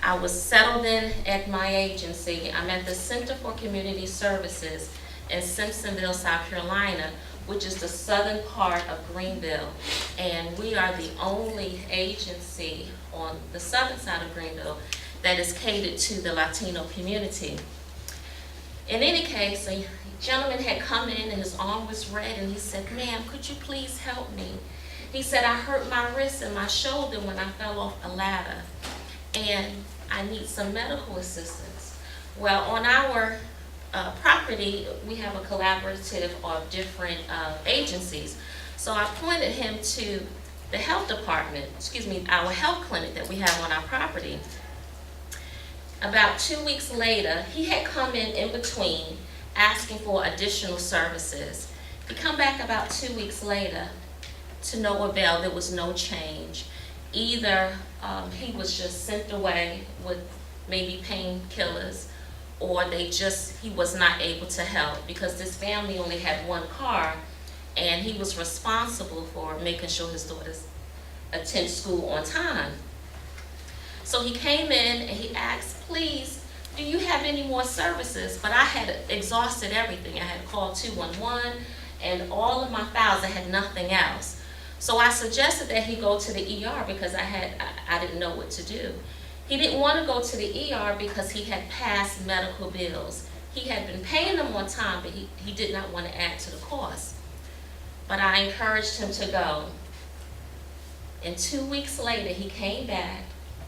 I was settled in at my agency. I'm at the Center for Community Services in Simpsonville, South Carolina, which is the southern part of Greenville. And we are the only agency on the southern side of Greenville that is catered to the Latino community. In any case, a gentleman had come in and his arm was red, and he said, "Ma'am, could you please help me?" He said, "I hurt my wrist and my shoulder when I fell off a ladder, and I need some medical assistance." Well, on our property, we have a collaborative of different agencies. So I pointed him to the health department, our health clinic that we have on our property. About 2 weeks later, he had come in between asking for additional services. He come back about 2 weeks later, to no avail. There was no change. Either he was just sent away with maybe painkillers, or he was not able to help, because this family only had one car, and he was responsible for making sure his daughters attend school on time. So he came in and he asked, "Please, do you have any more services?" But I had exhausted everything. I had called 211 and all of my files. I had nothing else. So I suggested that he go to the ER because I didn't know what to do. He didn't want to go to the ER because he had past medical bills. He had been paying them on time, but he did not want to add to the cost. But I encouraged him to go. And 2 weeks later, he came back.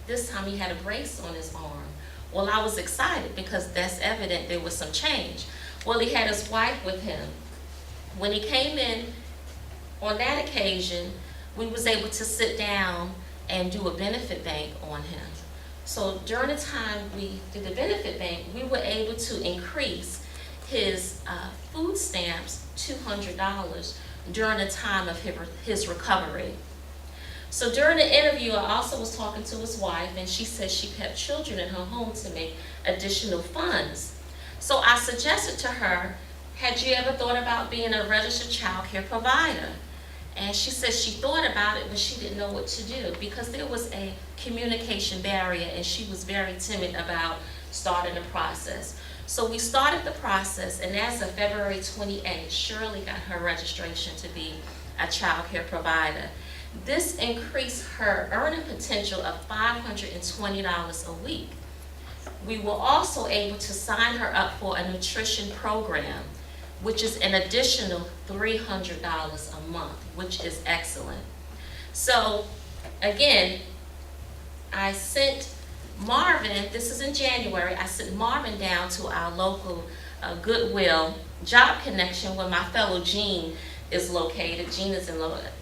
This time he had a brace on his arm. Well, I was excited because that's evident there was some change. Well, he had his wife with him. When he came in on that occasion, we was able to sit down and do a benefit bank on him. So during the time we did the benefit bank, we were able to increase his food stamps $200 during the time of his recovery. So during the interview, I also was talking to his wife, and she said she kept children in her home to make additional funds. So I suggested to her, "Had you ever thought about being a registered child care provider?" And she said she thought about it, but she didn't know what to do because there was a communication barrier, and she was very timid about starting the process. So we started the process, and as of February 28th, Shirley got her registration to be a child care provider. This increased her earning potential of $520 a week. We were also able to sign her up for a nutrition program, which is an additional $300 a month, which is excellent. So again, I sent Marvin, this is in January, I sent Marvin down to our local Goodwill Job Connection where my fellow Jean is located. Jean is in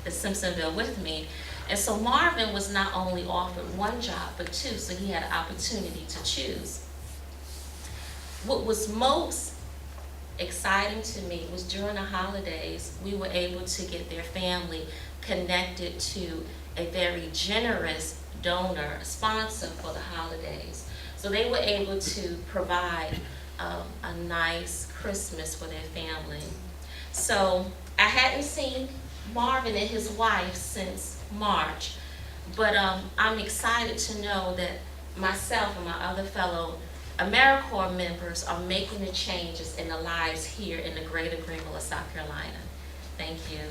Simpsonville with me. And so Marvin was not only offered one job, but two, so he had an opportunity to choose. What was most exciting to me was during the holidays, we were able to get their family connected to a very generous donor, a sponsor for the holidays. So they were able to provide a nice Christmas for their family. So I hadn't seen Marvin and his wife since March, but I'm excited to know that myself and my other fellow AmeriCorps members are making the changes in the lives here in the greater Greenville of South Carolina. Thank you.